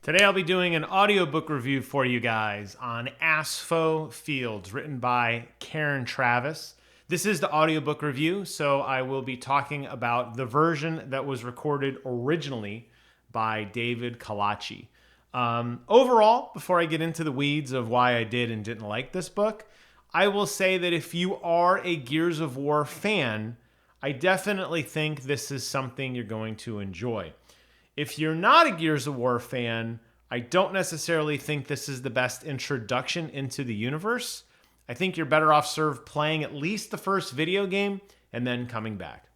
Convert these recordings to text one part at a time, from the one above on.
Today I'll be doing an audiobook review for you guys on Aspho Fields, written by Karen Travis. This is the audiobook review, so I will be talking about the version that was recorded originally by David Kalachi. Overall, before I get into the weeds of why I did and didn't like this book, I will say that if you are a Gears of War fan, I definitely think this is something you're going to enjoy. If you're not a Gears of War fan, I don't necessarily think this is the best introduction into the universe. I think you're better off served playing at least the first video game and then coming back.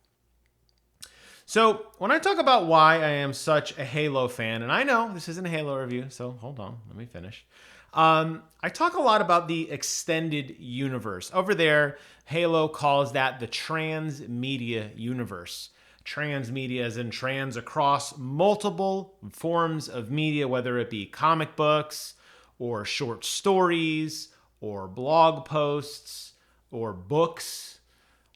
So when I talk about why I am such a Halo fan, and I know this isn't a Halo review, so hold on, let me finish. I talk a lot about the extended universe. Over there, Halo calls that the transmedia universe. Transmedia as in trans across multiple forms of media, whether it be comic books or short stories or blog posts or books.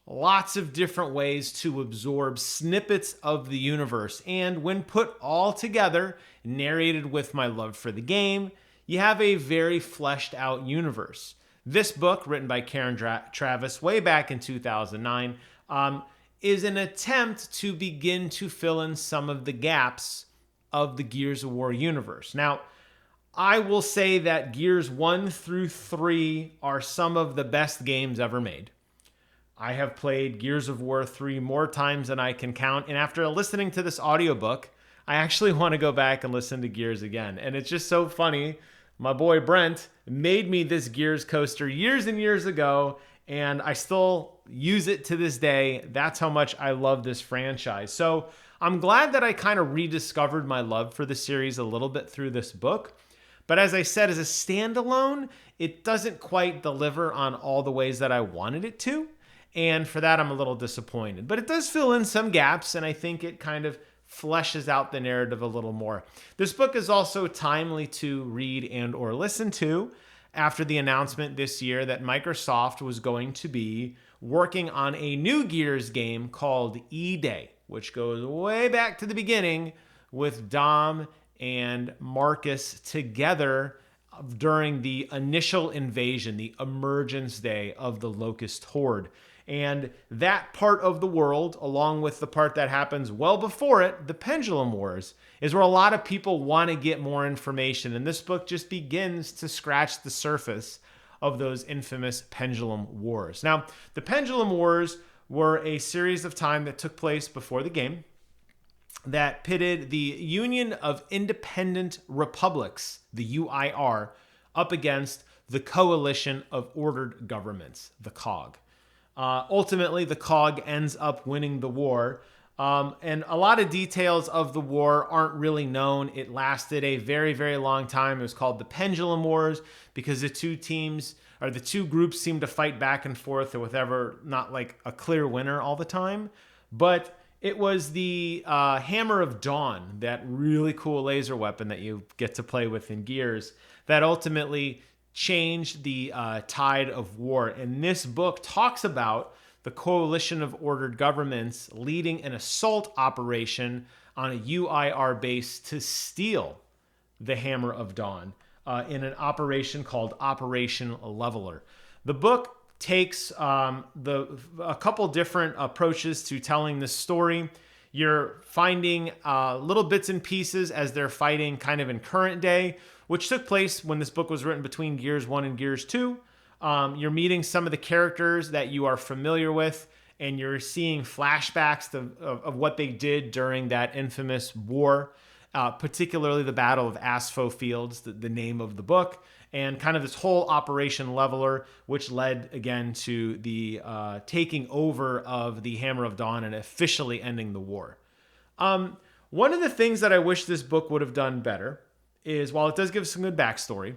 Lots of different ways to absorb snippets of the universe. And when put all together, narrated with my love for the game, you have a very fleshed out universe. This book, written by Karen Travis way back in 2009, is an attempt to begin to fill in some of the gaps of the Gears of War universe. Now, I will say that Gears 1 through 3 are some of the best games ever made. I have played Gears of War 3 more times than I can count, and after listening to this audiobook, I actually want to go back and listen to Gears again. And it's just so funny. My boy Brent made me this Gears coaster years and years ago, and I still use it to this day. That's how much I love this franchise. So I'm glad that I kind of rediscovered my love for the series a little bit through this book. But as I said, as a standalone, it doesn't quite deliver on all the ways that I wanted it to. And for that, I'm a little disappointed. But it does fill in some gaps, and I think it kind of fleshes out the narrative a little more. This book is also timely to read and or listen to after the announcement this year that Microsoft was going to be working on a new Gears game called E-Day, which goes way back to the beginning with Dom and Marcus together during the initial invasion, the emergence day of the Locust Horde. And that part of the world, along with the part that happens well before it, the Pendulum Wars, is where a lot of people want to get more information. And this book just begins to scratch the surface of those infamous Pendulum Wars. Now, the Pendulum Wars were a series of time that took place before the game that pitted the Union of Independent Republics, the UIR, up against the Coalition of Ordered Governments, the COG. Ultimately, the COG ends up winning the war. And a lot of details of the war aren't really known. It lasted a very, very long time. It was called the Pendulum Wars because the two teams, or the two groups, seemed to fight back and forth with ever not like a clear winner all the time. But it was the Hammer of Dawn, that really cool laser weapon that you get to play with in Gears, that ultimately changed the tide of war. And this book talks about the Coalition of Ordered Governments leading an assault operation on a UIR base to steal the Hammer of Dawn in an operation called Operation Leveler. The book takes a couple different approaches to telling this story. You're finding little bits and pieces as they're fighting kind of in current day, which took place when this book was written between Gears 1 and Gears 2. You're meeting some of the characters that you are familiar with, and you're seeing flashbacks of what they did during that infamous war, particularly the Battle of Aspho Fields, the name of the book, and kind of this whole Operation Leveler, which led again to the taking over of the Hammer of Dawn and officially ending the war. One of the things that I wish this book would have done better is, while it does give some good backstory,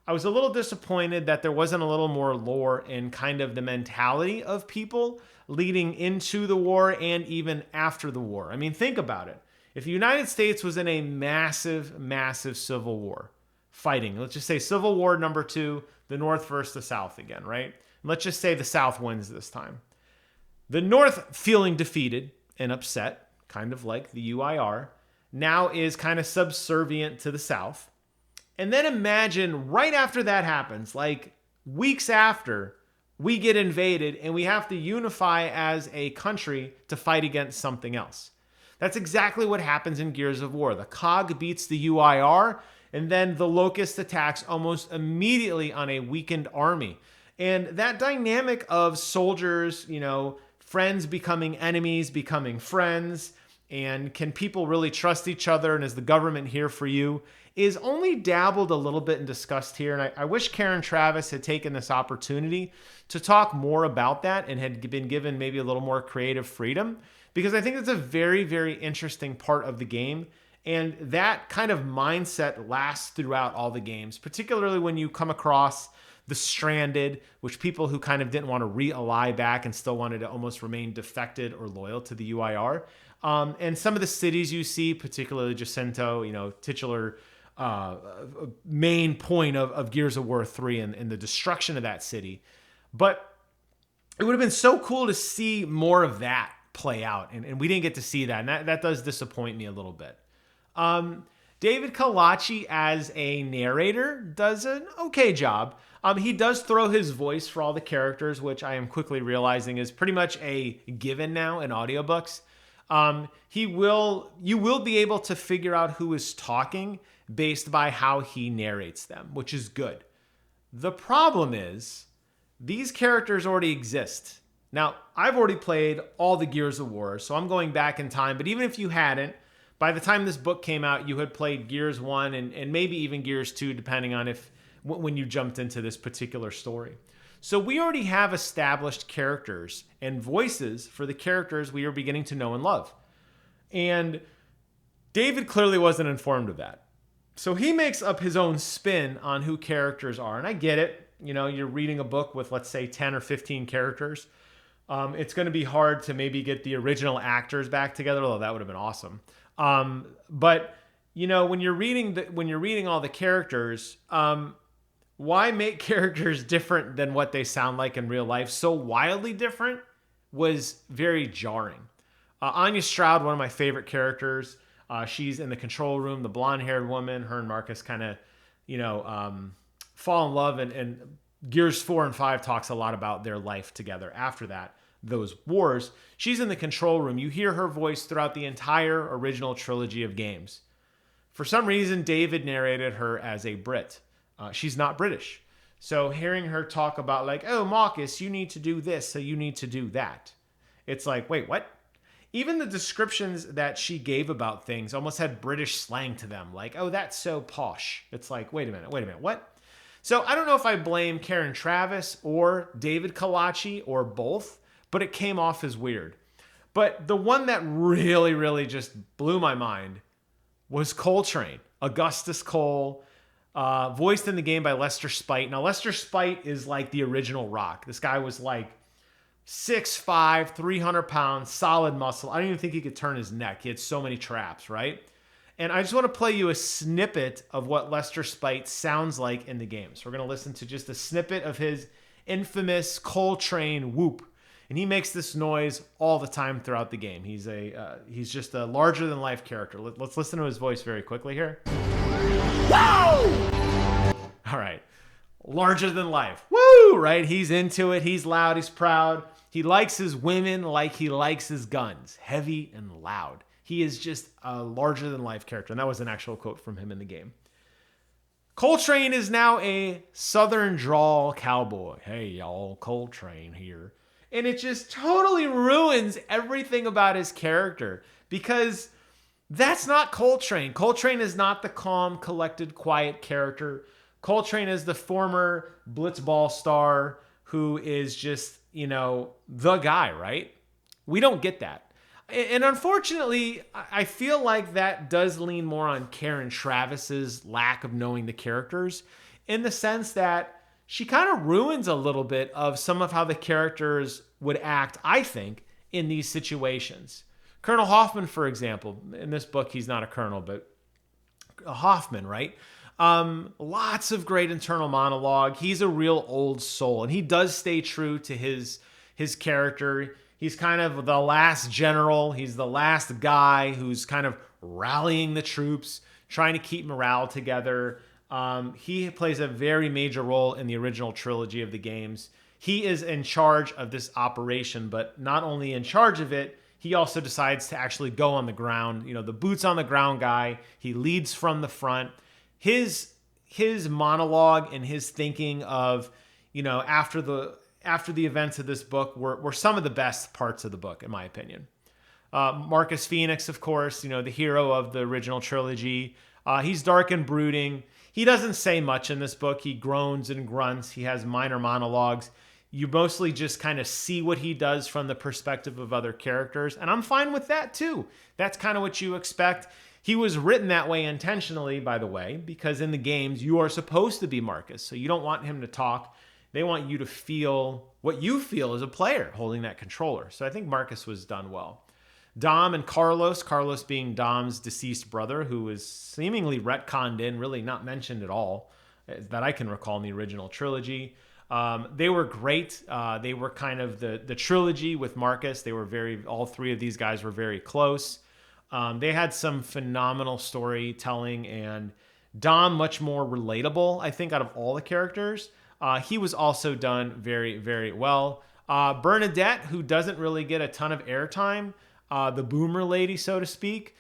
I was a little disappointed that there wasn't a little more lore in kind of the mentality of people leading into the war and even after the war. I mean, think about it. If the United States was in a massive, massive civil war, fighting, let's just say Civil War number 2, the North versus the South again, right? Let's just say the South wins this time. The North feeling defeated and upset, kind of like the UIR, now is kind of subservient to the South. And then imagine right after that happens, like weeks after, we get invaded and we have to unify as a country to fight against something else. That's exactly what happens in Gears of War. The COG beats the UIR, and then the Locust attacks almost immediately on a weakened army. And that dynamic of soldiers, friends becoming enemies, becoming friends, and can people really trust each other, and is the government here for you, is only dabbled a little bit and discussed here. And I wish Karen Traviss had taken this opportunity to talk more about that and had been given maybe a little more creative freedom, because I think it's a very, very interesting part of the game. And that kind of mindset lasts throughout all the games, particularly when you come across the Stranded, which people who kind of didn't want to re-ally back and still wanted to almost remain defected or loyal to the UIR. And some of the cities you see, particularly Jacinto, titular main point of Gears of War 3 and the destruction of that city. But it would have been so cool to see more of that play out. And we didn't get to see that. And that does disappoint me a little bit. David Kalachi as a narrator does an okay job. He does throw his voice for all the characters, which I am quickly realizing is pretty much a given now in audiobooks. You will be able to figure out who is talking based by how he narrates them, which is good. The problem is these characters already exist. Now, I've already played all the Gears of War, so I'm going back in time, but even if you hadn't, by the time this book came out, you had played Gears 1 and maybe even Gears 2, depending on when you jumped into this particular story. So we already have established characters and voices for the characters we are beginning to know and love. And David clearly wasn't informed of that. So he makes up his own spin on who characters are. And I get it. You're reading a book with, let's say, 10 or 15 characters. It's going to be hard to maybe get the original actors back together, although that would have been awesome. But when you're reading all the characters, why make characters different than what they sound like in real life? So wildly different was very jarring. Anya Stroud, one of my favorite characters. She's in the control room, the blonde-haired woman. Her and Marcus kind of, fall in love. And Gears 4 and 5 talks a lot about their life together after that, those wars. She's in the control room. You hear her voice throughout the entire original trilogy of games. For some reason, David narrated her as a Brit. She's not British. So hearing her talk about like, oh, Marcus, you need to do this, so you need to do that. It's like, wait, what? Even the descriptions that she gave about things almost had British slang to them. Like, oh, that's so posh. It's like, wait a minute, what? So I don't know if I blame Karen Traviss or David Kalachi or both, but it came off as weird. But the one that really, really just blew my mind was Coltrane, Augustus Cole, voiced in the game by Lester Spite. Now, Lester Spite is like the original Rock. This guy was like 6'5", 300 pounds, solid muscle. I don't even think he could turn his neck. He had so many traps, right? And I just want to play you a snippet of what Lester Spite sounds like in the game. So we're going to listen to just a snippet of his infamous Coltrane whoop. And he makes this noise all the time throughout the game. He's just a larger-than-life character. Let's listen to his voice very quickly here. Whoa! All right. Larger than life. Woo! Right? He's into it. He's loud. He's proud. He likes his women like he likes his guns. Heavy and loud. He is just a larger-than-life character. And that was an actual quote from him in the game. Coltrane is now a southern drawl cowboy. Hey, y'all, Coltrane here. And it just totally ruins everything about his character because that's not Coltrane. Coltrane is not the calm, collected, quiet character. Coltrane is the former blitzball star who is just, the guy, right? We don't get that. And unfortunately, I feel like that does lean more on Karen Traviss's lack of knowing the characters in the sense that she kind of ruins a little bit of some of how the characters would act, I think, in these situations. Colonel Hoffman, for example, in this book, he's not a colonel, but a Hoffman, right? Lots of great internal monologue. He's a real old soul, and he does stay true to his character. He's kind of the last general. He's the last guy who's kind of rallying the troops, trying to keep morale together. He plays a very major role in the original trilogy of the games. He is in charge of this operation, but not only in charge of it, he also decides to actually go on the ground. You know, the boots on the ground guy. He leads from the front. His monologue and his thinking of, you know, after the events of this book were some of the best parts of the book, in my opinion. Marcus Phoenix, of course, you know, the hero of the original trilogy. He's dark and brooding. He doesn't say much in this book. He groans and grunts. He has minor monologues. You mostly just kind of see what he does from the perspective of other characters. And I'm fine with that too. That's kind of what you expect. He was written that way intentionally, by the way, because in the games, you are supposed to be Marcus. So you don't want him to talk. They want you to feel what you feel as a player holding that controller. So I think Marcus was done well. Dom and Carlos being Dom's deceased brother, who was seemingly retconned in, really not mentioned at all, that I can recall in the original trilogy. They were great. They were kind of the trilogy with Marcus. All three of these guys were very close. They had some phenomenal storytelling, and Dom much more relatable, I think, out of all the characters. He was also done very, very well. Bernadette, who doesn't really get a ton of airtime, the boomer lady, so to speak.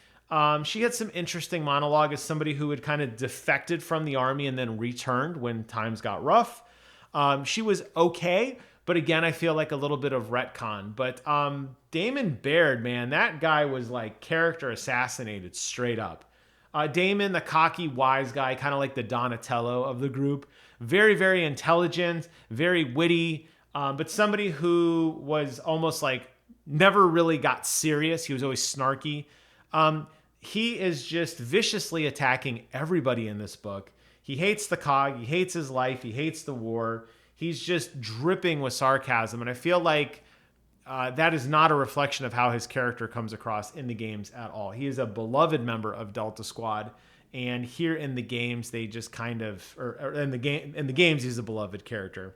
She had some interesting monologue as somebody who had kind of defected from the army and then returned when times got rough. She was okay, but again, I feel like a little bit of retcon. But Damon Baird, man, that guy was like character assassinated straight up. Damon, the cocky, wise guy, kind of like the Donatello of the group. Very, very intelligent, very witty, but somebody who was almost like never really got serious. He was always snarky. He is just viciously attacking everybody in this book. He hates the cog. He hates his life. He hates the war. He's just dripping with sarcasm. And I feel like that is not a reflection of how his character comes across in the games at all. He is a beloved member of Delta Squad. And here in the games, they just kind of, or in the games, he's a beloved character.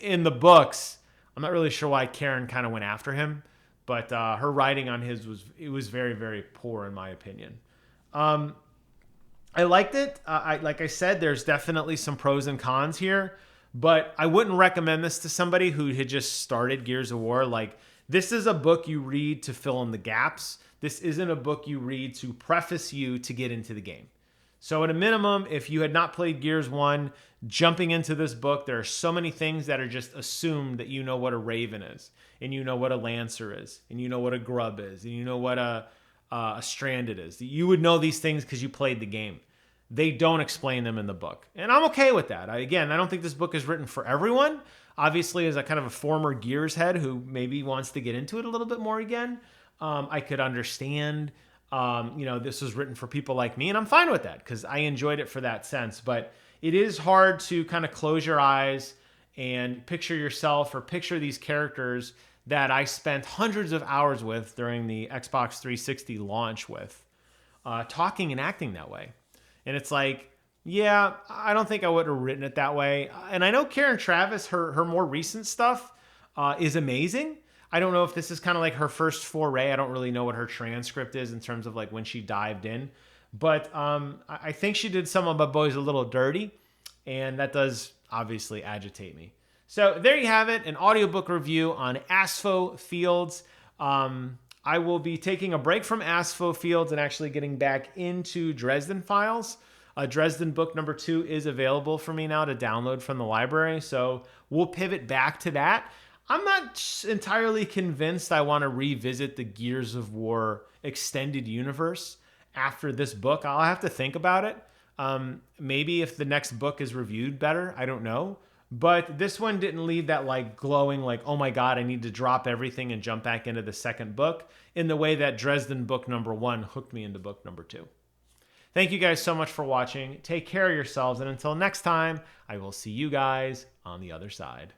In the books, I'm not really sure why Karen kind of went after him, but her writing on his was very, very poor in my opinion. I liked it. Like I said, there's definitely some pros and cons here, but I wouldn't recommend this to somebody who had just started Gears of War. Like, this is a book you read to fill in the gaps. This isn't a book you read to preface you to get into the game. So at a minimum, if you had not played Gears 1, jumping into this book, there are so many things that are just assumed that you know what a Raven is, and you know what a Lancer is, and you know what a Grub is, and you know what a Stranded is. You would know these things because you played the game. They don't explain them in the book. And I'm okay with that. I don't think this book is written for everyone. Obviously, as a kind of a former Gears head who maybe wants to get into it a little bit more again, I could understand. This was written for people like me, and I'm fine with that because I enjoyed it for that sense. But it is hard to kind of close your eyes and picture yourself or picture these characters that I spent hundreds of hours with during the Xbox 360 launch with, talking and acting that way. And it's like, yeah, I don't think I would have written it that way. And I know Karen Traviss, her more recent stuff is amazing. I don't know if this is kind of like her first foray. I don't really know what her transcript is in terms of like when she dived in. But I think she did some of My Boys a little dirty. And that does obviously agitate me. So there you have it, an audiobook review on Aspho Fields. I will be taking a break from Aspho Fields and actually getting back into Dresden Files. Dresden book number 2 is available for me now to download from the library. So we'll pivot back to that. I'm not entirely convinced I want to revisit the Gears of War extended universe after this book. I'll have to think about it. Maybe if the next book is reviewed better, I don't know. But this one didn't leave that like glowing, like, oh my God, I need to drop everything and jump back into the second book in the way that Dresden book number 1 hooked me into book number 2. Thank you guys so much for watching. Take care of yourselves. And until next time, I will see you guys on the other side.